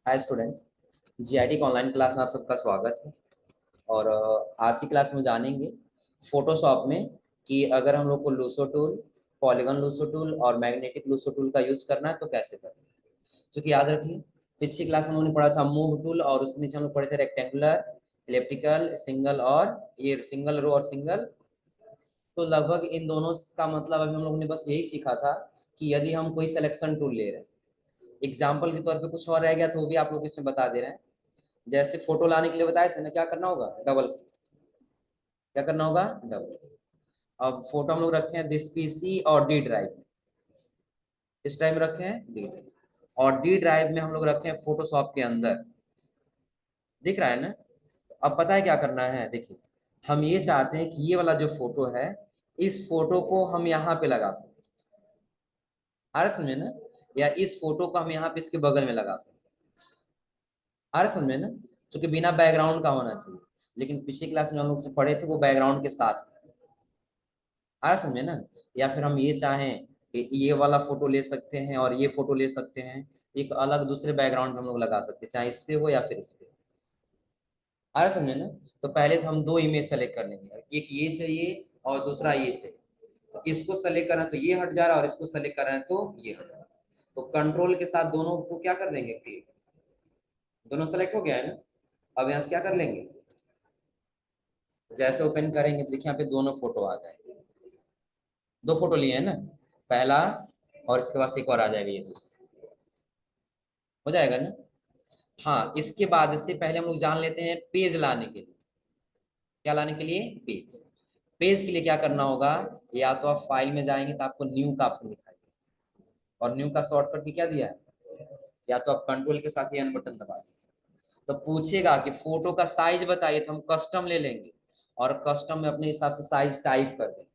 Hi student, GIT की online class में आप सबका स्वागत है। और आज की क्लास में जानेंगे फोटोशॉप में कि अगर हम लोग को Luso tool, polygon Luso tool और मैग्नेटिक लूसो टूल का यूज करना है तो कैसे करना है। क्योंकि याद रखिए, पिछली क्लास में हमने पढ़ा था मूव टूल और उसके नीचे हम लोग पढ़े थे रेक्टेंगुलर, इलिप्टिकल, सिंगल और ये सिंगल रो और सिंगल। तो लगभग इन दोनों का मतलब अभी हम लोगों ने बस यही सीखा था कि यदि हम कोई सिलेक्शन टूल ले रहे हैं, एग्जाम्पल के तौर पे कुछ और रह गया तो वो भी आप लोग इसमें बता दे रहे हैं। जैसे फोटो लाने के लिए बताए थे ना, क्या करना होगा, डबल, क्या करना होगा, डबल। अब फोटो हम लोग रखे हैं दिस पीसी और डी ड्राइव, इस ड्राइव में रखे हैं डी ड्राइव, और डी ड्राइव में हम लोग रखे हैं फोटोशॉप के अंदर। दिख रहा है ना। अब पता है क्या करना है, देखिए हम ये चाहते हैं कि ये वाला जो फोटो है, इस फोटो को हम यहाँ पे लगा सकते, आ रहा समझे ना, या इस फोटो को हम यहाँ पे इसके बगल में लगा सकते, आ रहा समझे ना। क्योंकि बिना बैकग्राउंड का होना चाहिए, लेकिन पिछली क्लास में हम लोग से पढ़े थे वो बैकग्राउंड के साथ, आ रहा समझे ना। या फिर हम ये चाहें कि ये वाला फोटो ले सकते हैं और ये फोटो ले सकते हैं, एक अलग दूसरे बैकग्राउंड में हम लोग लगा सकते हैं, चाहे इस पे हो या फिर इस पे, आ रहा समझे ना। तो पहले तो हम दो इमेज सेलेक्ट कर लेंगे, एक ये चाहिए और दूसरा ये चाहिए। तो इसको सेलेक्ट करना है तो ये हट जा रहा है और इसको सेलेक्ट करना है तो ये हट जा रहा है। तो कंट्रोल के साथ दोनों को क्या कर देंगे, क्लिक, दोनों सेलेक्ट हो गया है ना। अब यहाँ से क्या कर लेंगे, जैसे ओपन करेंगे तो देखिए यहाँ पे दोनों फोटो आ गए, दो फोटो लिए हैं ना, पहला और इसके बाद एक और आ जाएगा, ये दूसरा हो जाएगा ना। हाँ, इसके बाद से पहले हम लोग जान लेते हैं पेज लाने के लिए, क्या लाने के लिए, पेज। पेज के लिए क्या करना होगा, या तो आप फाइल में जाएंगे तो आपको न्यू का ऑप्शन दिखाई देगा, और न्यू का शॉर्टकट की क्या दिया है, या तो आप कंट्रोल के साथ एन बटन दबा दीजिए। तो पूछेगा कि फोटो का साइज बताइए, तो हम कस्टम ले लेंगे और कस्टम में अपने हिसाब से साइज टाइप कर देंगे।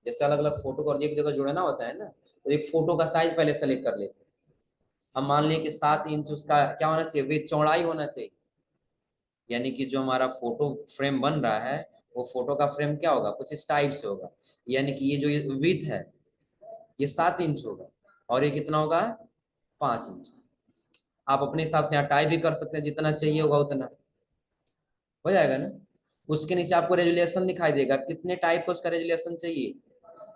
जैसे अलग अलग फोटो को एक जगह जोड़ना होता है ना, तो एक फोटो का साइज पहले सेलेक्ट कर लेते हैं। हम मान लें कि 7 इंच उसका क्या होना चाहिए, विथ चौड़ाई होना चाहिए, यानी कि जो हमारा फोटो फ्रेम बन रहा है वो फोटो का फ्रेम क्या होगा, कुछ इस टाइप से होगा। यानी कि ये जो विथ है ये 7 इंच होगा और ये कितना होगा, 5 इंच। आप अपने हिसाब से यहाँ टाइप भी कर सकते हैं, जितना चाहिए होगा उतना हो जाएगा ना। उसके नीचे आपको रेजुलेशन दिखाई देगा, कितने टाइप का उसका रेजुलेशन चाहिए,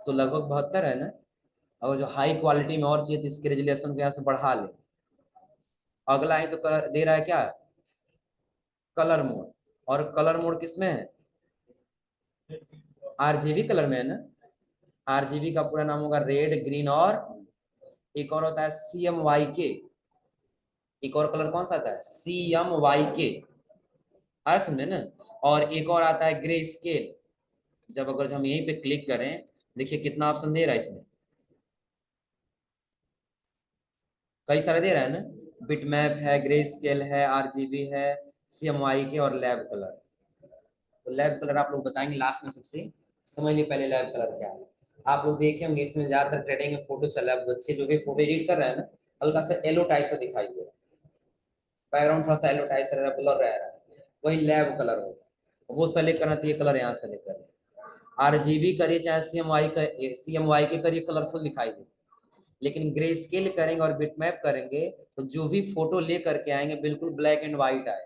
तो लगभग 72 है ना। और जो हाई क्वालिटी में और चाहिए तो इसके रेजुलेशन को यहाँ से बढ़ा ले। अगला है तो दे रहा है क्या, कलर मोड। और कलर मोड किसमें है, आरजीबी कलर में है ना। आरजीबी का पूरा नाम होगा रेड, ग्रीन और एक और होता है CMYK। एक और कलर कौन सा आता है, CMYK, आ समझे ना। और एक और आता है ग्रे स्केल। जब हम यहीं पे क्लिक करें, देखिए कितना ऑप्शन दे रहा है इसमें, कई सारे दे रहा है ना। बिटमैप है, ग्रे स्केल है, आरजीबी है, CMYK और लैब कलर। तो लैब कलर आप लोग बताएंगे लास्ट में, सबसे समझ लिए पहले लैब कलर क्या है। आप लोग देखे होंगे इसमें ज्यादातर ट्रेडिंग में फोटो चल रहा है, बच्चे जो भी फोटो एडिट कर रहे हैं ना, हल्का सा येलो टाइप से दिखाई दे रहा है, बैकग्राउंड थोड़ा सा येलो टाइप से ब्लर रह रहा है, वही लैब कलर होगा। वो सेलेक्ट करना तो ये कलर यहाँ सेलेक्ट करें, आरजीबी करिए चाहे CMY के करिए, कलरफुल दिखाई दे। लेकिन ग्रे स्केल करेंगे और बिटमैप करेंगे तो जो भी फोटो ले करके आएंगे बिल्कुल ब्लैक एंड व्हाइट आए।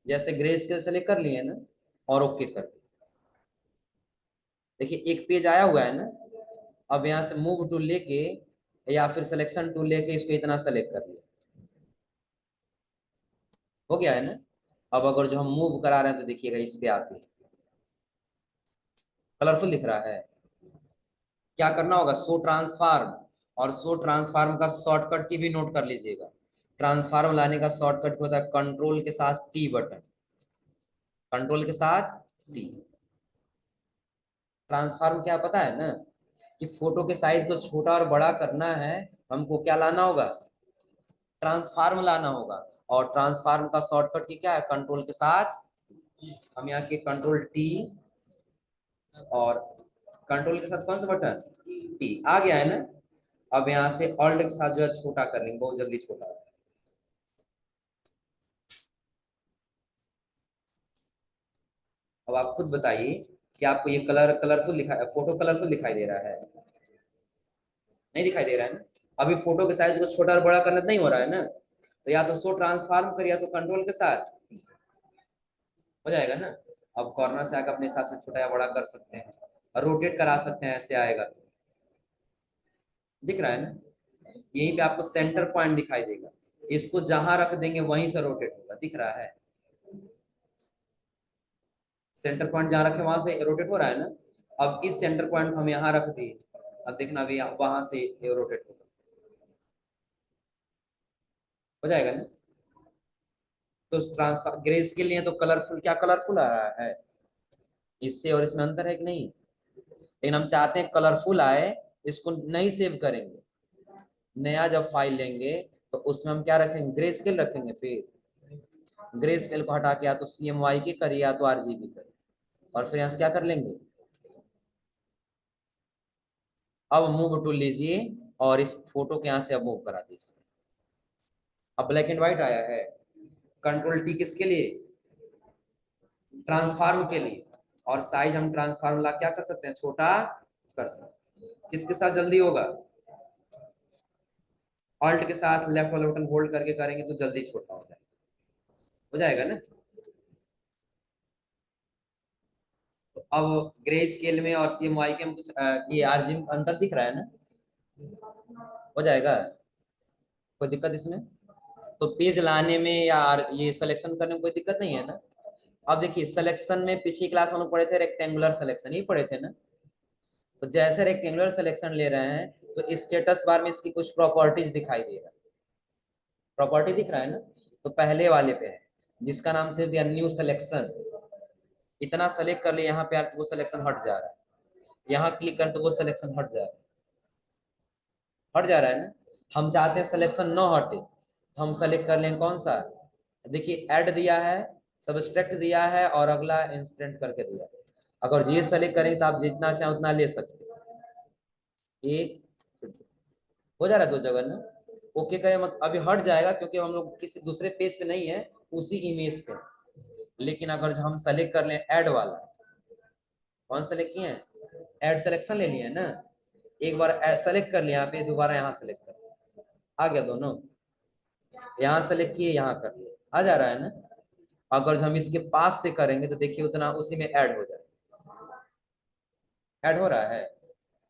जैसे ग्रे स्केल सेलेक्ट कर लिए ना और ओके कर दिए, देखिए एक पेज आया हुआ है ना। अब यहाँ से मूव टूल लेके या फिर सिलेक्शन टूल लेके इसको इतना सेलेक्ट कर लिया, हो गया है ना। अब अगर जो हम मूव करा रहे हैं तो देखिएगा इस पे आती है, कलरफुल दिख रहा है। क्या करना होगा, शो ट्रांसफार्म, और शो ट्रांसफार्म का शॉर्टकट की भी नोट कर लीजिएगा। ट्रांसफार्म लाने का शॉर्टकट होता है कंट्रोल के साथ टी बटन, कंट्रोल के साथ टी। ट्रांसफार्म क्या पता है ना, कि फोटो के साइज को छोटा और बड़ा करना है, हमको क्या लाना होगा, ट्रांसफार्म लाना होगा। और ट्रांसफार्म का शॉर्टकट की क्या है, कंट्रोल के साथ, हम यहाँ के कंट्रोल टी, और कंट्रोल के साथ कौन सा बटन, टी, आ गया है ना। अब यहाँ से ऑल्ट के साथ जो है छोटा कर लेंगे, बहुत जल्दी छोटा। अब आप खुद बताइए कि आपको ये कलरफुल दिखाई, फोटो कलरफुल दिखाई दे रहा है, नहीं दिखाई दे रहा है ना। अभी फोटो के साइज को छोटा और बड़ा करना नहीं हो रहा है ना। तो या तो शो ट्रांसफॉर्म कर या तो कंट्रोल के साथ हो जाएगा ना। अब कॉर्नर से आकर अपने हिसाब से छोटा या बड़ा कर सकते हैं और रोटेट करा सकते हैं, ऐसे आएगा तो दिख रहा है ना। यहीं पे आपको सेंटर पॉइंट दिखाई देगा, इसको जहां रख देंगे वहीं से रोटेट होगा, दिख रहा है। सेंटर पॉइंट जहां रखे वहां से रोटेट हो रहा है ना। अब इस सेंटर पॉइंट को हम यहाँ रख दिए, अब देखना अभी वहां से रोटेट होगा, हो जाएगा ना। तो ट्रांसफर ग्रे के लिए तो कलरफुल, क्या कलरफुल आ रहा है, इससे और इसमें अंतर है कि नहीं। लेकिन हम चाहते हैं कलरफुल आए, इसको नहीं सेव करेंगे, नया जब फाइल लेंगे तो उसमें हम क्या रखेंगे, ग्रे स्केल रखेंगे। फिर ग्रे स्केल को हटा के या तो CMYK के करिए या तो RGB करिए, और फिर यहाँ से क्या कर लेंगे, अब मूव टूल लीजिए और इस फोटो के यहाँ से अब मूव करा दीजिए। अब ब्लैक एंड व्हाइट आया है। कंट्रोल T किसके लिए, ट्रांसफार्म के लिए, और साइज हम ट्रांसफार्म ला क्या कर सकते हैं, छोटा कर सकते हैं। किसके साथ जल्दी होगा, ऑल्ट के साथ लेफ्ट वाला बटन होल्ड करके करेंगे तो जल्दी छोटा हो जाएगा ना। तो अब ग्रे स्केल में और CMYK में कुछ ये RGB में अंतर दिख रहा है ना, हो जाएगा, कोई दिक्कत इसमें। तो पेज लाने में या ये सिलेक्शन करने में कोई दिक्कत नहीं है ना। अब देखिए सिलेक्शन में पिछली क्लास हम लोग पढ़े थे रेक्टेंगुलर सिलेक्शन, ही पढ़े थे ना। तो जैसे रेक्टेंगुलर सिलेक्शन ले रहे हैं तो स्टेटस बार में इसकी कुछ प्रॉपर्टीज दिखाई देगा, प्रॉपर्टी दिख रहा है ना। तो पहले वाले पे है जिसका नाम से दिया न्यू सिलेक्शन, इतना सेलेक्ट कर ले यहाँ पे वो सिलेक्शन हट जा रहा है, यहाँ क्लिक कर तो वो सिलेक्शन हट जा रहा है, हट जा रहा है ना। हम चाहते हैं सिलेक्शन न हटे, तो हम सेलेक्ट कर लें कौन सा, देखिए ऐड दिया है, सब्सट्रैक्ट दिया है और अगला इंस्टेंट करके दिया है। अगर ये सेलेक्ट करें तो आप जितना चाहें उतना ले सकते हैं, एक हो जा रहा है दो जगह ना। ओके करें मत, अभी हट जाएगा क्योंकि हम लोग किसी दूसरे पेज पे नहीं है, उसी इमेज पे। लेकिन अगर हम सेलेक्ट कर लें ऐड वाला, कौन सेलेक्ट किए हैं, ऐड सिलेक्शन ले लिए ना, एक बार सेलेक्ट कर लिया यहाँ पे, दोबारा यहाँ सेलेक्ट कर, आ गया दोनों, यहाँ सेलेक्ट किए यहाँ कर लिए, आ जा रहा है ना। अगर हम इसके पास से करेंगे तो देखिए उतना उसी में ऐड हो जाए, ऐड हो रहा है।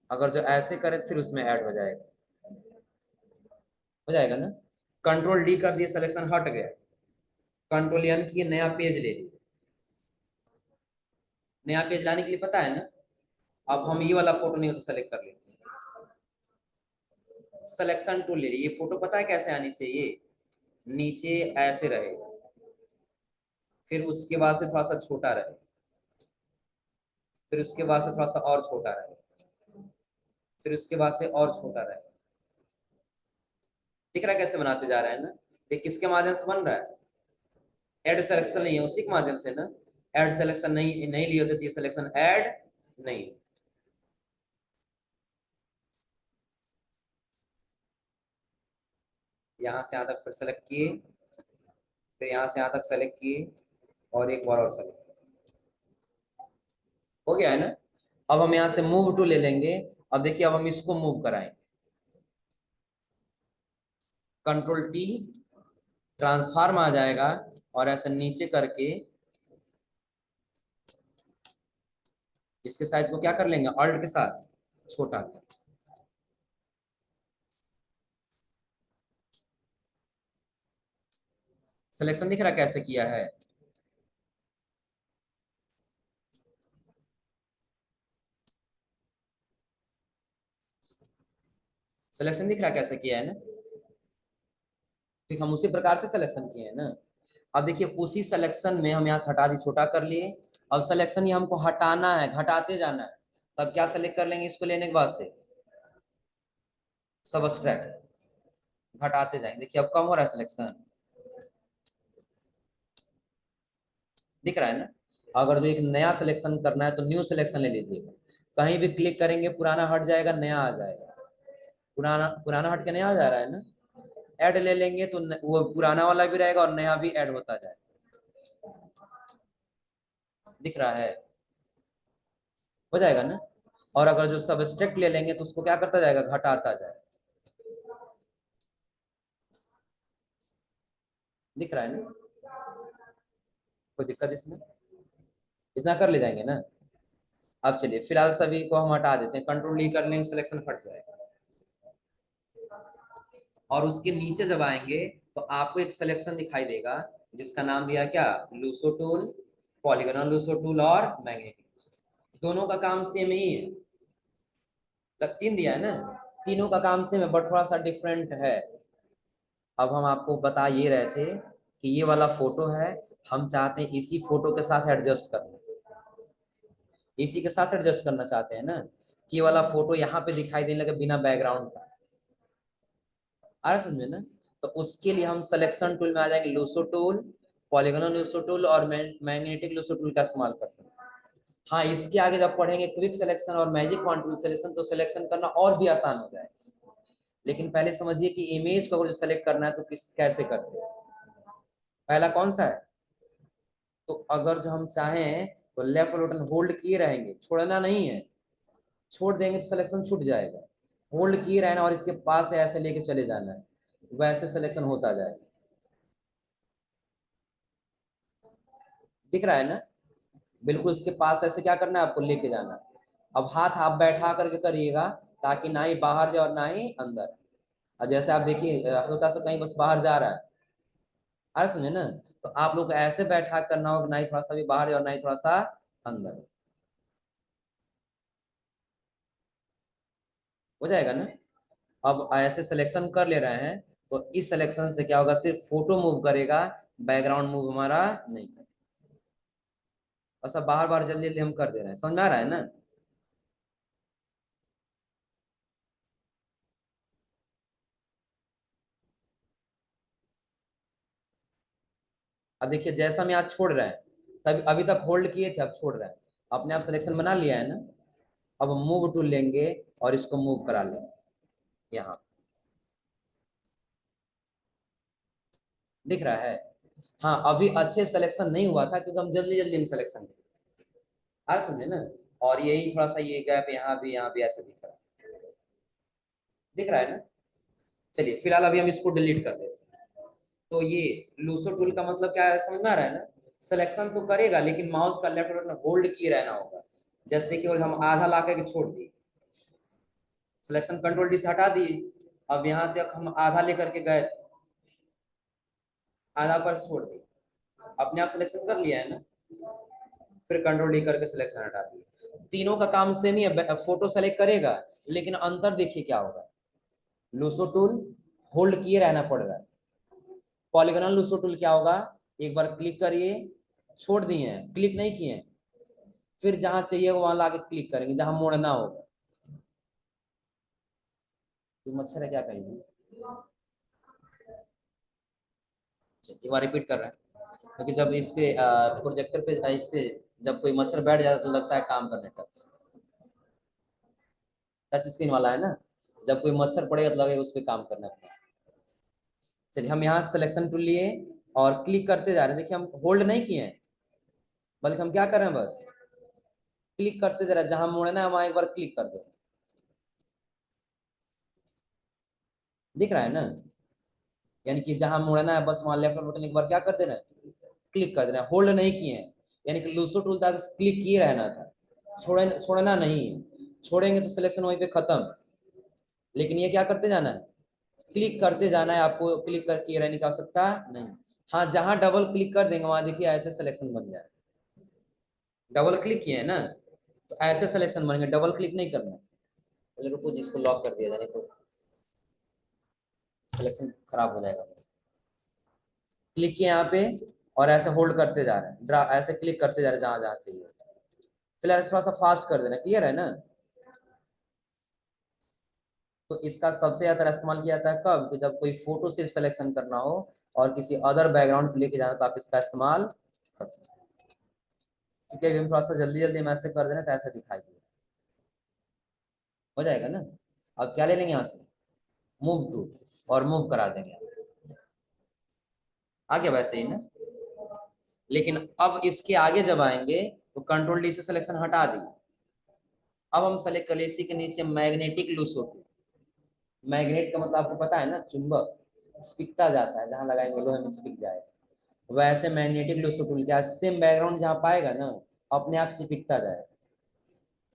अगर जो ऐसे करें फिर उसमें ऐड हो जाएगा, हो जाएगा ना। कंट्रोल D कर दिए, सिलेक्शन हट गया, कंट्रोल N किए, नया पेज ले लिए। नया पेज लाने के लिए पता है ना, अब हम ये वाला फोटो नहीं हो तो सेलेक्ट कर लेते हैं, सिलेक्शन टूल ले लिए। ये फोटो पता है कैसे आनी चाहिए, नीचे ऐसे रहेगा, फिर उसके बाद से थोड़ा सा छोटा रहे, फिर उसके बाद से थोड़ा सा और छोटा रहे, फिर उसके बाद से और छोटा रहे। दिख रहा है कैसे बनाते जा रहे हैं ना। ये किसके माध्यम से बन रहा है, ऐड सिलेक्शन नहीं है उसी के माध्यम से ना। ऐड सिलेक्शन नहीं नहीं लिए होते तो ये सिलेक्शन ऐड नहीं। यहाँ से यहाँ तक फिर सेलेक्ट किए, फिर यहाँ से यहाँ तक सेलेक्ट किए और एक बार और सेलेक्ट, हो गया है ना। अब हम यहाँ से मूव टू ले लेंगे। अब देखिए अब हम इसको मूव कराएं, कंट्रोल T, ट्रांसफार्म आ जाएगा और ऐसे नीचे करके इसके साइज को क्या कर लेंगे, ऑल्ट के साथ छोटा कर। सिलेक्शन दिख रहा कैसे किया है, सिलेक्शन दिख रहा कैसे किया है ना। ठीक, हम उसी प्रकार से सिलेक्शन किए हैं ना। अब देखिए उसी सिलेक्शन में हम यहाँ से हटा दी, छोटा कर लिए। अब सिलेक्शन ये हमको हटाना है, घटाते जाना है, तब क्या सेलेक्ट कर लेंगे, इसको लेने के बाद से सब्सट्रैक्ट, घटाते जाएंगे। देखिए अब कम हो रहा है सिलेक्शन, दिख रहा है ना। अगर जो एक नया सिलेक्शन करना है तो न्यू सिलेक्शन ले लीजिएगा, कहीं भी क्लिक करेंगे पुराना हट जाएगा, नया आ जाएगा। पुराना पुराना हट के नया आ जा रहा है ना। ऐड ले लेंगे तो वो पुराना वाला भी रहेगा और नया भी ऐड होता जाएगा, दिख रहा है, हो जाएगा ना। और अगर जो सब्सट्रैक्ट ले लेंगे तो उसको क्या करता जाएगा, घटाता जाएगा। दिख रहा है ना? कोई दिक्कत इसमें? इतना कर ले जाएंगे ना? अब चलिए फिलहाल सभी को हम हटा देते हैं, कंट्रोल डी कर लेंगे, सिलेक्शन हट जाएगा। और उसके नीचे जब आएंगे तो आपको एक सिलेक्शन दिखाई देगा जिसका नाम दिया क्या, Luso tool, polygonal Luso tool और मैग्नेटिक। दोनों का काम सेम ही है, तीन दिया है ना, तीनों का काम सेम है बट थोड़ा सा डिफरेंट है। अब हम आपको बता ये रहे थे कि ये वाला फोटो है, हम चाहते हैं इसी फोटो के साथ एडजस्ट करना, इसी के साथ एडजस्ट करना चाहते हैं ना, कि ये वाला फोटो यहाँ पे दिखाई देने लगे बिना बैकग्राउंड का। आ रहा समझे ना? तो उसके लिए हम सिलेक्शन टूल में आ जाएंगे, Luso tool, polygonal Luso tool और मैग्नेटिक लूसो टूल का इस्तेमाल कर सकते हैं। हाँ, इसके आगे जब पढ़ेंगे क्विक सिलेक्शन और मैजिक पॉइंट टूल सिलेक्शन, तो सिलेक्शन करना और भी आसान हो जाएगा। लेकिन पहले समझिए कि इमेज को अगर सेलेक्ट करना है तो किस कैसे करते हैं। पहला कौन सा है? तो अगर जो हम चाहें तो लेफ्ट बटन होल्ड किए रहेंगे, छोड़ना नहीं है, छोड़ देंगे तो सिलेक्शन छूट जाएगा। होल्ड किए रहना और इसके पास से ऐसे लेके चले जाना है, वैसे सिलेक्शन होता जाएगा। दिख रहा है ना? बिल्कुल इसके पास ऐसे क्या करना है, आपको लेके जाना है। अब हाथ आप बैठा करके करिएगा ताकि ना ही बाहर जाए और ना ही अंदर। और जैसे आप देखिए हल्का सा कहीं बस बाहर जा रहा है, अरे समझे ना? तो आप लोग को ऐसे बैठा करना होगा, ना ही थोड़ा सा भी बाहर जाए और ना ही थोड़ा सा अंदर। हो जाएगा ना? अब ऐसे सिलेक्शन कर ले रहे हैं तो इस सिलेक्शन से क्या होगा, सिर्फ फोटो मूव करेगा, बैकग्राउंड मूव हमारा नहीं करेगा। और सब बाहर बाहर जल्दी जल्दी हम कर दे रहे हैं, समझ में आ रहा है ना? अब देखिए जैसा हम यहाँ छोड़ रहे हैं, तभी अभी तक होल्ड किए थे, अब छोड़ रहे हैं, अपने आप सिलेक्शन बना लिया है ना। अब मूव टूल लेंगे और इसको मूव करा लेंगे यहाँ। दिख रहा है? हाँ, अभी अच्छे सिलेक्शन नहीं हुआ था क्योंकि हम जल्दी जल्दी में सिलेक्शन किए, आ समझे ना? और यही थोड़ा सा ये गैप यहाँ भी ऐसा दिख रहा है। दिख रहा है ना? चलिए फिलहाल अभी हम इसको डिलीट कर देते हैं। तो ये लूसो टूल का मतलब क्या है, समझ में आ रहा है ना? सिलेक्शन तो करेगा लेकिन माउस का लेफ्ट बटन होल्ड किए रहना होगा। जैसे देखिए और हम आधा ला करके छोड़ दिए, सिलेक्शन कंट्रोल डी से हटा दिए। अब यहाँ तक हम आधा लेकर के गए थे, आधा पर छोड़ दिए, अपने आप सिलेक्शन कर लिया है ना। फिर कंट्रोल डी करके सिलेक्शन हटा दिए। तीनों का काम सेम ही है, फोटो सेलेक्ट करेगा लेकिन अंतर देखिए क्या होगा। लूसो टूल होल्ड किए रहना पड़ रहा है, पॉलीगोनल लूसो टूल क्या होगा, एक बार क्लिक करिए, छोड़ दिए हैं, क्लिक नहीं किए, फिर जहां चाहिए वहां लाके क्लिक करेंगे जहां मोड़ना होगा। तो मच्छर है क्या कहीं? एक बार रिपीट कर रहे हैं क्योंकि जब इस पे प्रोजेक्टर पे इस पे जब कोई मच्छर बैठ जाता है तो लगता है काम करने, टच टच स्क्रीन वाला है ना, जब कोई मच्छर पड़ेगा तो लगेगा उस पर काम करना है। चलिए हम यहाँ सिलेक्शन टूल लिए और क्लिक करते जा रहे हैं, देखिए हम होल्ड नहीं किए हैं, बल्कि हम क्या कर रहे हैं, बस क्लिक करते जा रहे हैं, जहां मुड़ना है वहां एक बार क्लिक कर दे। दिख रहा है ना? यानी कि जहां मुड़ना है बस वहां लेफ्ट बटन एक बार क्या कर देना है, क्लिक कर देना है, होल्ड नहीं किए हैं। यानी कि लूसो टूल था तो क्लिक किए रहना था, छोड़ना नहीं है, छोड़ेंगे तो सिलेक्शन वहीं पे खत्म। लेकिन ये क्या करते जाना है, क्लिक करते जाना है, आपको क्लिक करके रहने की आवश्यकता नहीं। हाँ, जहां डबल क्लिक कर देंगे वहां देखिए ऐसे सिलेक्शन बन जाए, डबल क्लिक किए है ना, तो ऐसे सिलेक्शन बनेंगे, डबल क्लिक नहीं करना। चलो रुको जिसको लॉक कर दिया जाए तो सिलेक्शन खराब हो जाएगा। क्लिक किए यहाँ पे और ऐसे होल्ड करते जा रहे हैं, ड्रा ऐसे क्लिक करते जा रहे हैं जहां जहां चाहिए। फिलहाल थोड़ा सा फास्ट कर देना, क्लियर है ना? तो इसका सबसे ज्यादा इस्तेमाल किया जाता है कब, कि जब कोई फोटो सिर्फ सिलेक्शन करना हो और किसी अदर बैकग्राउंड को लेके जाना तो आप इसका इस्तेमाल कर सकते हैं। क्योंकि अभी हम थोड़ा सा जल्दी जल्दी मैसेज कर देना तो ऐसा दिखाई दे, हो जाएगा ना? अब क्या ले लेंगे यहाँ से, मूव टू, और मूव करा देंगे, आ गया वैसे ही ना। लेकिन अब इसके आगे जब आएंगे तो कंट्रोल डी से सिलेक्शन हटा दी। अब हम सेलेक्ट कर ले इसी के नीचे मैग्नेटिक लूसो टूल। मैग्नेट का मतलब आपको पता है ना, चुंबक। चिपकता जाता है, जहां लगाएंगे लोहे में चिपक जाएगा। वैसे मैग्नेटिक लूसोटूल क्या, सेम बैकग्राउंड जहां पाएगा ना अपने आप चिपकता जाएगा।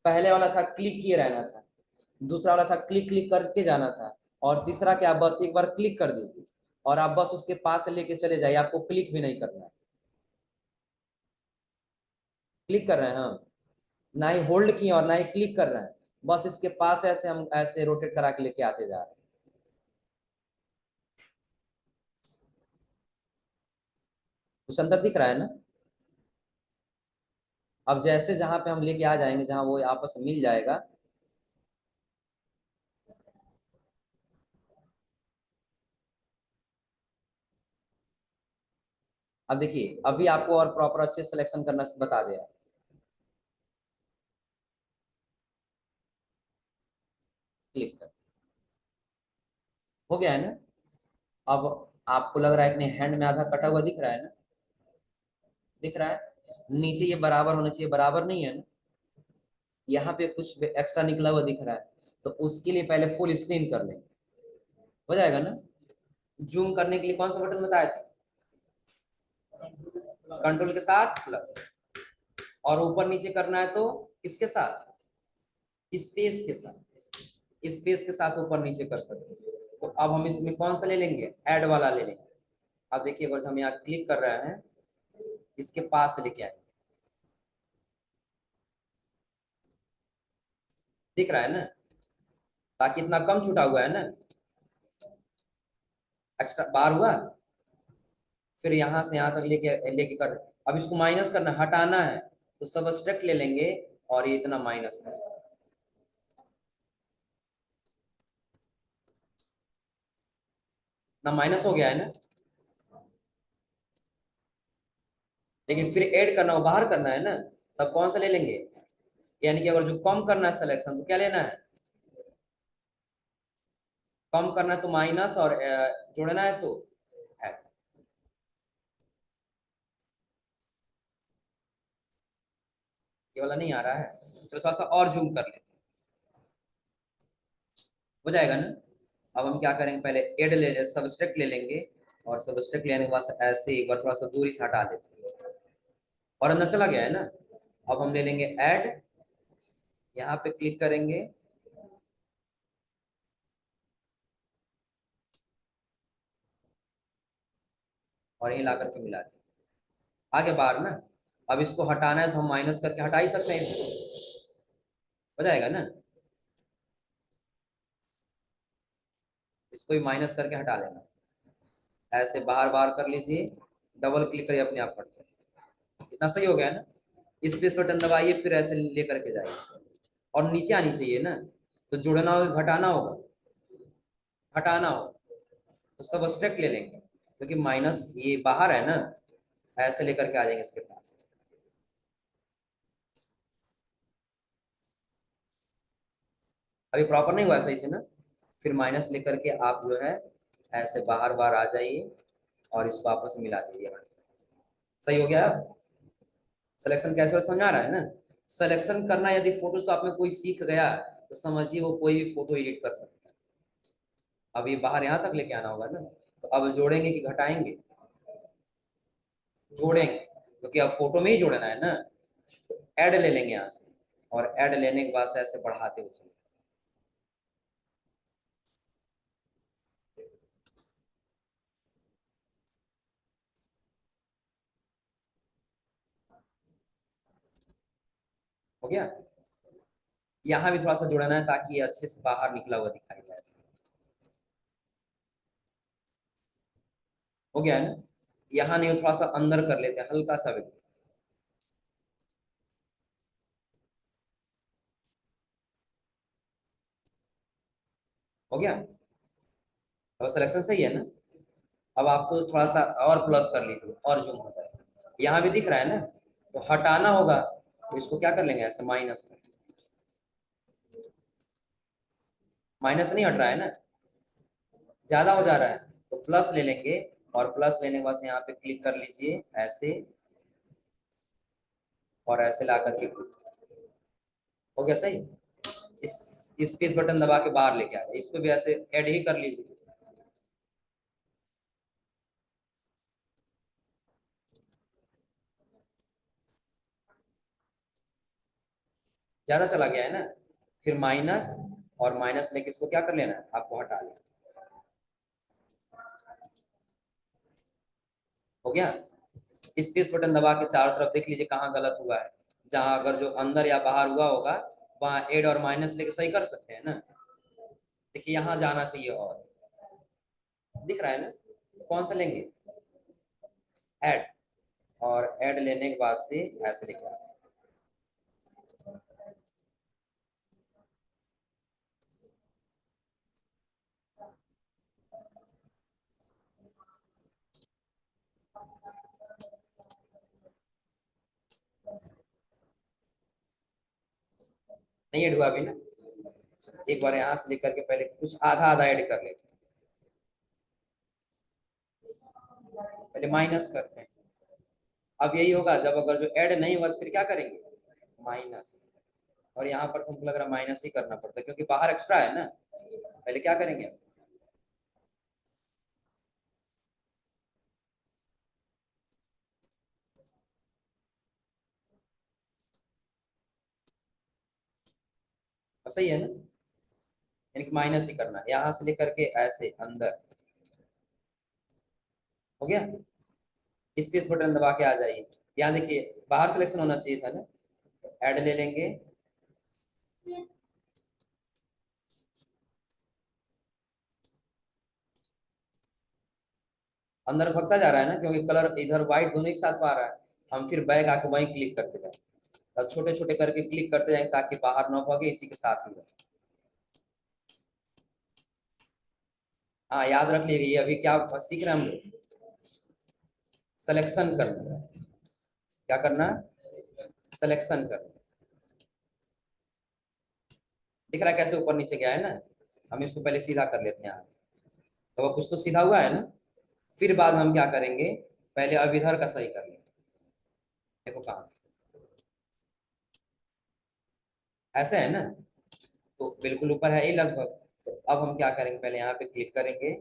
पहले वाला था क्लिक किए रहना था, दूसरा वाला था क्लिक क्लिक करके जाना था, और तीसरा क्या, बस एक बार क्लिक कर दीजिए और आप बस उसके पास से लेके चले जाइए, आपको क्लिक भी नहीं करना है। क्लिक कर रहे हैं हम, ना ही होल्ड किए और ना ही क्लिक कर रहे हैं, बस इसके पास ऐसे हम ऐसे रोटेट करा के लेके आते जा रहे हैं। कुछ अंदर दिख रहा है ना। अब जैसे जहां पे हम लेके आ जाएंगे, जहां वो आपस में मिल जाएगा, अब देखिए अभी आपको और प्रॉपर अच्छे सिलेक्शन करना बता दिया। क्लिक कर, हो गया है ना। अब आपको लग रहा है कि नहीं, हैंड में आधा कटा हुआ दिख रहा है ना, दिख रहा है। नीचे ये बराबर होना चाहिए, बराबर नहीं है ना, यहाँ पे कुछ एक्स्ट्रा निकला हुआ दिख रहा है, तो उसके लिए पहले फुल स्क्रीन कर लेंगे, हो जाएगा ना। जूम करने के लिए कौन सा बटन बताया था, कंट्रोल के साथ प्लस, और ऊपर नीचे करना है तो किसके साथ, स्पेस के साथ, स्पेस के साथ ऊपर नीचे कर सकते हैं। तो अब हम इसमें कौन सा ले लेंगे, ऐड वाला ले लेंगे। अब देखिए अगर हम यहाँ क्लिक कर रहे हैं, इसके पास लेके आए, दिख रहा है ना, ताकि इतना कम छूटा हुआ है ना, एक्स्ट्रा बार हुआ। फिर यहाँ से यहाँ तक लेके लेके कर, अब इसको माइनस करना, हटाना है, तो सबट्रैक्ट ले लेंगे और ये इतना माइनस कर, ना माइनस हो गया है ना। लेकिन फिर ऐड करना हो, बाहर करना है ना, तब कौन सा ले लेंगे, यानी कि अगर जो कम करना है सिलेक्शन, तो क्या लेना है, कम करना है तो माइनस, और जोड़ना है तो ऐड। ये वाला नहीं आ रहा है, चलो थोड़ा सा और जूम कर लेते हैं, हो जाएगा ना। अब हम क्या करेंगे, पहले एड ले सबस्ट्रैक्ट ले लेंगे, और सबस्ट्रैक्ट लेने के बाद ऐसे एक बार थोड़ा सा दूरी से हटा देते हैं, और अंदर चला गया है ना। अब हम ले लेंगे ऐड, यहाँ पे क्लिक करेंगे, और यही ला करके मिला दें, आगे बार ना। अब इसको हटाना है तो हम माइनस करके हटा ही सकते हैं इसको, हो जाएगा ना। इसको भी माइनस करके हटा लेना, ऐसे बाहर बाहर कर लीजिए, डबल क्लिक करिए, अपने आप करते हैं। इतना सही हो गया ना। स्पेस बटन दबाइए, फिर ऐसे लेकर के जाइए, और नीचे आनी चाहिए ना, तो जुड़ना होगा, घटाना होगा, हटाना होगा, तो सब स्ट्रेक्ट ले लेंगे, क्योंकि माइनस ये बाहर है ना, ऐसे लेकर के आ जाएंगे इसके पास। अभी प्रॉपर नहीं हुआ सही से ना, फिर माइनस लेकर के आप जो है ऐसे बाहर बाहर आ जाइए, और इसको आपस में मिला दीजिए। सही हो गया। सिलेक्शन कैसे समझ आ रहा है ना। सिलेक्शन करना यदि फोटोशॉप में कोई सीख गया, तो समझिए वो कोई भी फोटो एडिट कर सकता है। अब ये बाहर यहाँ तक लेके आना होगा ना, तो अब जोड़ेंगे कि घटाएंगे, जोड़ेंगे, क्योंकि अब फोटो में ही जोड़ना है ना। ऐड ले लेंगे यहाँ से, और ऐड लेने के बाद से ऐसे बढ़ाते हुए चलेंगे। हो गया। यहाँ भी थोड़ा सा जोड़ना है, ताकि ये अच्छे से बाहर निकला हुआ दिखाई दे। हो गया है ना। यहाँ नहीं, थोड़ा सा अंदर कर लेते हैं, हल्का सा भी। हो गया। अब सिलेक्शन सही है ना। अब आपको थोड़ा सा और प्लस कर लीजिए, और जूम हो जाएगा, यहाँ भी दिख रहा है ना, तो हटाना होगा, तो इसको क्या कर लेंगे, ऐसे माइनस कर, माइनस नहीं हट रहा है ना, ज्यादा हो जा रहा है, तो प्लस ले लेंगे, और प्लस लेने के बाद यहाँ पे क्लिक कर लीजिए ऐसे, और ऐसे ला करके, हो गया सही। इस स्पेस बटन दबा के बाहर लेके आ जाए, इसको भी ऐसे ऐड ही कर लीजिए। ज्यादा चला गया है ना, फिर माइनस और माइनस लेके इसको क्या कर लेना है, आपको हटा लेना। हो गया। स्पेस बटन दबा के चारों तरफ देख लीजिए कहाँ गलत हुआ है। जहां अगर जो अंदर या बाहर हुआ होगा वहां ऐड और माइनस लेके सही कर सकते हैं ना। देखिए यहाँ जाना चाहिए, और दिख रहा है ना, कौन सा लेंगे, ऐड। और ऐड लेने के बाद से ऐसे लिखा है। नहीं ऐड हुआ अभी ना, एक बार यहाँ से लेकर के पहले कुछ आधा आधा ऐड कर लेते हैं, पहले माइनस करते हैं। अब यही होगा, जब अगर जो ऐड नहीं हुआ तो फिर क्या करेंगे, माइनस। और यहाँ पर तुमको लग रहा है माइनस ही करना पड़ता है क्योंकि बाहर एक्स्ट्रा है ना। पहले क्या करेंगे, सही है ना, यानी कि माइनस ही करना है, यहाँ से लेकर के ऐसे अंदर। हो गया। स्पेस बटन दबा के आ जाइए। यहाँ देखिए बाहर सिलेक्शन होना चाहिए था ना, ऐड ले लेंगे। अंदर भगता जा रहा है ना क्योंकि कलर इधर व्हाइट दोनों एक साथ पा रहा है। हम फिर बैक आके वहीं क्लिक करते जाए, अब छोटे छोटे करके क्लिक करते जाए ताकि बाहर ना भागे, इसी के साथ ही रहे। हाँ याद रख लीजिए, ये अभी क्या सीख रहे हैं हम लोग, सिलेक्शन करना है। क्या करना, सिलेक्शन करना। दिख रहा है कैसे ऊपर नीचे गया है ना। हम इसको पहले सीधा कर लेते हैं यहाँ, तो वो कुछ तो सीधा हुआ है ना। फिर बाद हम क्या करेंगे, पहले अब इधर का सही कर लेंगे। देखो कहाँ, ऐसे है ना, तो बिल्कुल ऊपर है ही लगभग। तो अब हम क्या करेंगे, पहले यहाँ पे क्लिक करेंगे।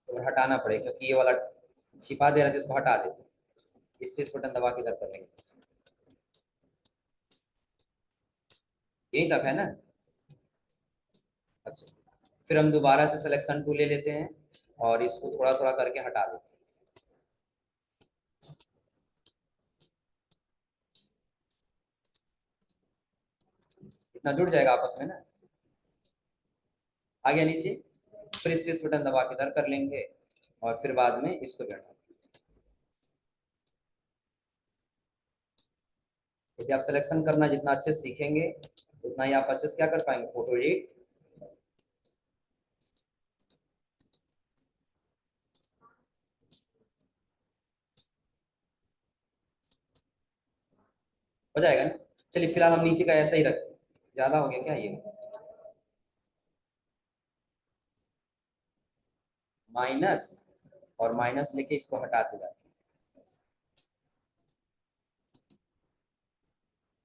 तो हटाना पड़ेगा क्योंकि ये वाला छिपा दे रहा है, तो इसको हटा देते हैं। स्पेस बटन दबा के इधर कर लेंगे, यही तक है ना। अच्छा, फिर हम दोबारा से सिलेक्शन टूल ले लेते हैं और इसको थोड़ा थोड़ा करके हटा देते हैं। इतना जुड़ जाएगा आपस में ना। आ गया नीचे, फिर स्पेस बटन दबा के इधर कर लेंगे और फिर बाद में इसको भी हटा देंगे। यदि आप सिलेक्शन करना जितना अच्छे से सीखेंगे उतना ही आप अच्छे से क्या कर पाएंगे, फोटो एडिट। हो जाएगा ना। चलिए फिलहाल हम नीचे का ऐसा ही रखते हैं, ज्यादा हो गया क्या ये, माइनस और माइनस लेके इसको हटाते जाते हैं।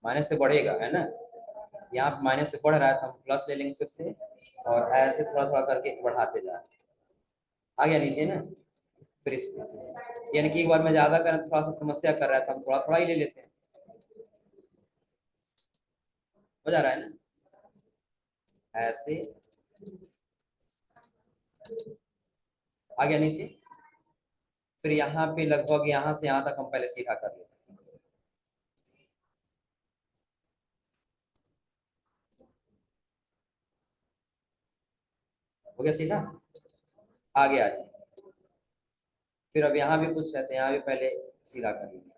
माइनस से बढ़ेगा है ना, यहाँ माइनस से बढ़ रहा है तो हम प्लस ले लेंगे फिर से, और ऐसे थोड़ा थोड़ा करके बढ़ाते जा रहे हैं। आ गया नीचे ना, फिर स्पेस। यानी कि एक बार में ज्यादा करें तो थोड़ा सा समस्या कर रहा था, हम थोड़ा थोड़ा ही ले लेते हैं। हो जा रहा है ना, ऐसे। आ गया नीचे, फिर यहाँ पे लगभग यहाँ से यहाँ तक हम पहले सीधा कर लेते हैं। हो गया सीधा, आगे आ जाए। फिर अब यहाँ भी कुछ है तो यहाँ भी पहले सीधा कर लेंगे।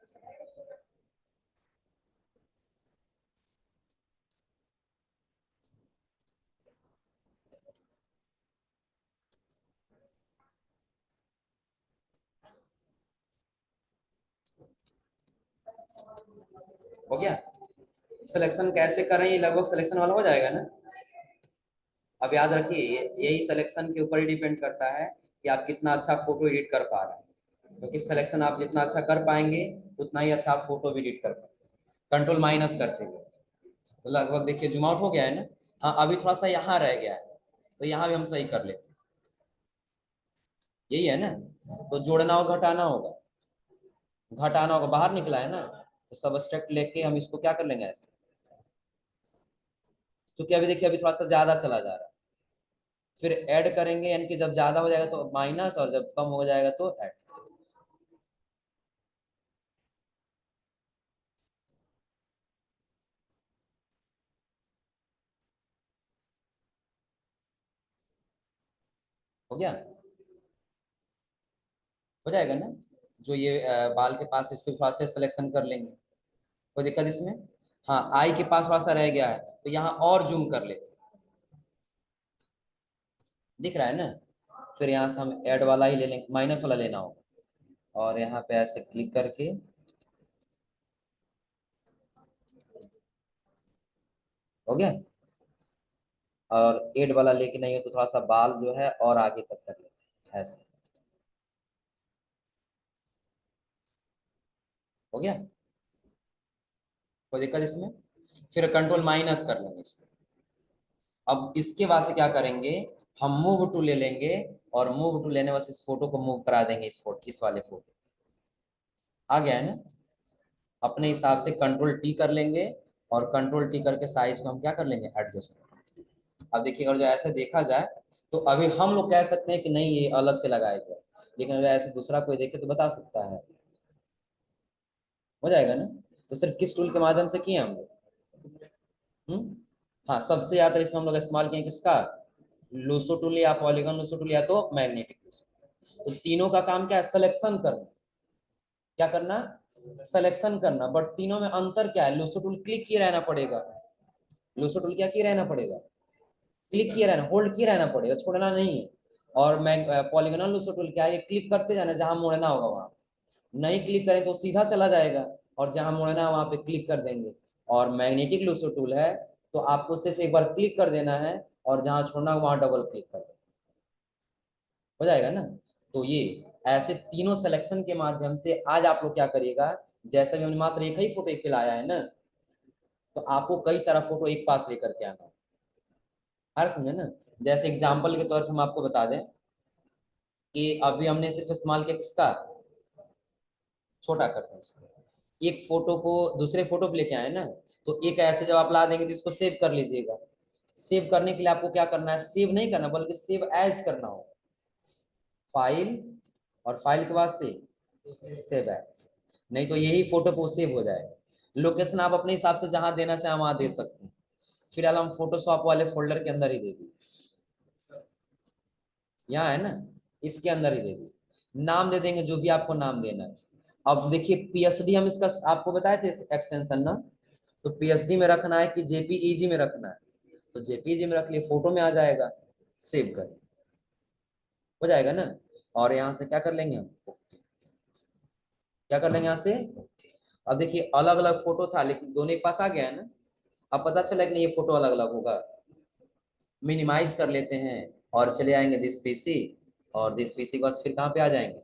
हो गया। सिलेक्शन कैसे करें, ये लगभग सिलेक्शन वाला हो जाएगा ना। अब याद रखिए यही सिलेक्शन के ऊपर ही डिपेंड करता है कि आप कितना अच्छा फोटो एडिट कर पा रहे हैं, क्योंकि सिलेक्शन आप जितना अच्छा कर पाएंगे उतना ही अच्छा आप फोटो भी एडिट कर पाएंगे, कंट्रोल माइनस करते हुए। तो लगभग देखिए जूम आउट हो गया है ना। हाँ अभी थोड़ा सा यहाँ रह गया है, तो यहाँ भी हम सही कर लेते हैं, यही है ना। तो जोड़ना होगा घटाना होगा, घटाना होगा, बाहर निकला है ना, तो सबट्रैक्ट लेके हम इसको क्या कर लेंगे ऐसे, क्योंकि अभी देखिए अभी थोड़ा सा ज्यादा चला जा रहा है, फिर ऐड करेंगे, यानी कि जब ज्यादा हो जाएगा तो माइनस, और जब कम हो जाएगा तो ऐड। हो गया, हो जाएगा ना। जो ये बाल के पास, इसको थोड़ा सा सिलेक्शन कर लेंगे, कोई दिक्कत इसमें। हाँ, आई के पास थोड़ा सा रह गया है, तो यहाँ और जूम कर लेते हैं, दिख रहा है ना। फिर यहाँ से हम ऐड वाला ही ले लेंगे, माइनस वाला लेना होगा, और यहाँ पे ऐसे क्लिक करके, हो गया। और एड वाला लेके नहीं हो तो थोड़ा सा बाल जो है और आगे तक कर लेते हैं ऐसे, हो गया, कोई दिक्कत इसमें। फिर कंट्रोल माइनस कर लेंगे इसको। अब इसके बाद से क्या करेंगे, हम मूव टू ले लेंगे, और मूव टू लेने वाले इस फोटो को मूव करा देंगे, इस फोटो, इस वाले फोटो, आ गया है ना। अपने हिसाब से कंट्रोल टी कर लेंगे, और कंट्रोल टी करके साइज को हम क्या कर लेंगे, एडजस्ट। अब देखिए अगर जो ऐसे देखा जाए तो अभी हम लोग कह सकते हैं कि नहीं ये अलग से लगाया गया, लेकिन अगर ऐसे दूसरा कोई देखे तो बता सकता है, हो जाएगा ना। तो सिर्फ किस टूल के माध्यम से किए हम लोग, हम्म, हाँ, सबसे ज्यादा इसमें हम लोग इस्तेमाल किए किसका, लूसो टूल या पॉलीगन लूसो टूल या तो मैग्नेटिक लूसो। तो तीनों का काम क्या है, सिलेक्शन करना, क्या करना, सिलेक्शन करना। बट तीनों में अंतर क्या है, लूसो टूल क्लिक किए रहना पड़ेगा, लूसो टूल क्या किए रहना पड़ेगा, क्लिक किए रहना, होल्ड किए रहना पड़ेगा, छोड़ना नहीं है। और मैं पॉलीगोनल लूसो टूल क्या है, ये क्लिक करते जाना, जहां मोड़ना होगा वहां, नहीं क्लिक करें तो सीधा चला जाएगा, और जहां मोड़ना है वहां पे क्लिक कर देंगे। और मैग्नेटिक लूसो टूल है, तो आपको सिर्फ एक बार क्लिक कर देना है, और जहां छोड़ना वहां डबल क्लिक कर देना, हो जाएगा ना। तो ये ऐसे तीनों सिलेक्शन के माध्यम से आज आप लोग क्या करिएगा, जैसे भी हमने मात्र एक ही फोटो एक लाया है ना, तो आपको कई सारा फोटो एक पास लेकर के आना है, हर समझे ना। जैसे एग्जाम्पल के तौर पर हम आपको बता दें कि अभी हमने सिर्फ इस्तेमाल किया किसका, छोटा करते हैं इसको, एक फोटो को दूसरे फोटो पे लेके आए ना, तो एक ऐसे जब आप ला देंगे तो इसको सेव कर लीजिएगा। सेव करने के लिए आपको क्या करना है, सेव नहीं करना बल्कि सेव एज करना हो, फाइल, और फाइल के बाद सेव एज, नहीं तो यही फोटो को सेव हो जाएगा। लोकेशन आप अपने हिसाब से जहां देना चाहें वहां दे सकते हैं, फिलहाल हम फोटोशॉप वाले फोल्डर के अंदर ही दे दी, यहाँ है ना, इसके अंदर ही दे दी, नाम दे देंगे जो भी आपको नाम देना है। अब देखिए पीएचडी हम इसका आपको बताए थे एक्सटेंशन ना, तो पीएचडी में रखना है कि जेपीईजी में रखना है, तो जेपीईजी में रख लिए, फोटो में आ जाएगा, सेव कर, हो जाएगा ना। और यहाँ से क्या कर लेंगे हम, क्या कर लेंगे यहाँ से। अब देखिए अलग अलग फोटो था लेकिन दोनों एक पास आ गया है ना, अब पता चला कि नहीं ये फोटो अलग अलग होगा, मिनिमाइज कर लेते हैं, और चले आएंगे दिस पीसी, और दिस पीसी के बाद फिर कहाँ पे आ जाएंगे,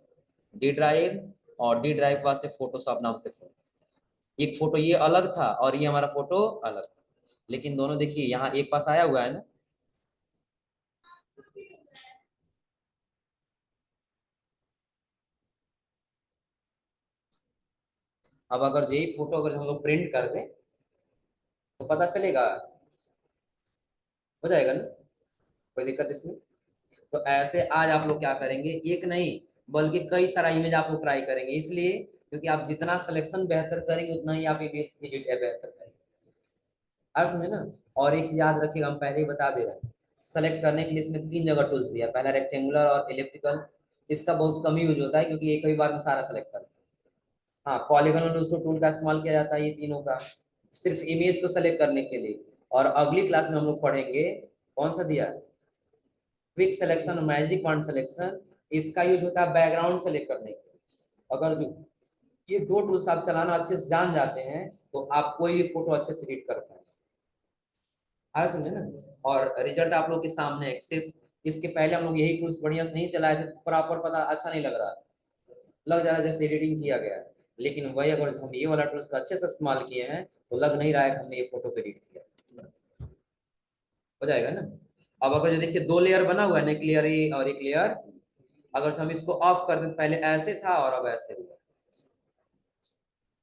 डी ड्राइव, और डी ड्राइव के बाद से फोटोशॉप नाम से फोटो, एक फोटो ये अलग था और ये हमारा फोटो अलग था, लेकिन दोनों देखिए यहाँ एक पास आया हुआ है ना। अब अगर यही फोटो अगर हम लोग प्रिंट कर दें तो पता चलेगा, हो जाएगा ना, कोई दिक्कत इसमें। तो ऐसे आज आप लोग क्या करेंगे, एक नहीं बल्कि कई सारा इमेज आप लोग ट्राई करेंगे, इसलिए क्योंकि आप जितना सिलेक्शन बेहतर करेंगे उतना ही आप इमेज एडिट बेहतर करेंगे, अर्थ में ना। और एक चीज याद रखिएगा, हम पहले ही बता दे रहे हैं, सेलेक्ट करने के लिए इसमें तीन जगह टूल्स दिया, पहला रेक्टेंगुलर और इलिप्टिकल, इसका बहुत कम यूज होता है क्योंकि एक ही बार में सारा सेलेक्ट करते हैं। हाँ, पॉलीगन और लूसो टूल का इस्तेमाल किया जाता है, ये तीनों का सिर्फ इमेज को सेलेक्ट करने के लिए। और अगली क्लास में हम लोग पढ़ेंगे कौन सा दिया, क्विक सिलेक्शन और मैजिक पॉइंट सिलेक्शन, इसका यूज होता है बैकग्राउंड सेलेक्ट करने के लिए। अगर जो ये दो टूल्स आप चलाना अच्छे से जान जाते हैं तो आप कोई भी फोटो अच्छे से एडिट कर पाए, आ समझे ना। और रिजल्ट आप लोग के सामने है, सिर्फ इसके पहले हम लोग यही टूल्स बढ़िया से नहीं चलाए थे, प्रॉपर पता अच्छा नहीं लग रहा, लग जा रहा है जैसे एडिटिंग किया गया है। लेकिन वही अगर हम ये वाला टूल्स का अच्छे से इस्तेमाल किए हैं तो लग नहीं रहा है कि हमने ये फोटो को एडिट किया, हो जाएगा ना। अब अगर जो देखिए दो लेयर बना हुआ है ना, एक लेयर ए और एक लेयर, अगर हम इसको ऑफ कर दें, पहले ऐसे था और अब ऐसे हुआ,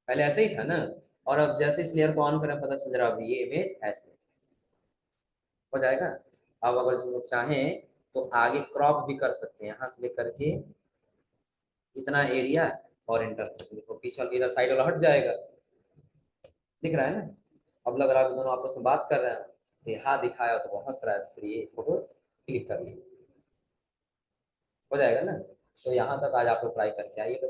पहले ऐसे ही था ना, और अब जैसे इस लेयर को ऑन करें पता चल रहा है अब ये इमेज ऐसे हो जाएगा। अब अगर हम लोग चाहें तो आगे क्रॉप भी कर सकते हैं, यहाँ से लेकर के इतना एरिया, और इंटर कर देखो पीछे वाला इधर साइड वाला हट जाएगा, दिख रहा है ना। अब लग रहा है कि दोनों आपस में बात कर रहे हैं, तो ये हाथ दिखाया तो वो हंस रहा है, फिर ये फोटो क्लिक कर ली, हो जाएगा ना। तो यहाँ तक आज आप लोग ट्राई करके आइएगा।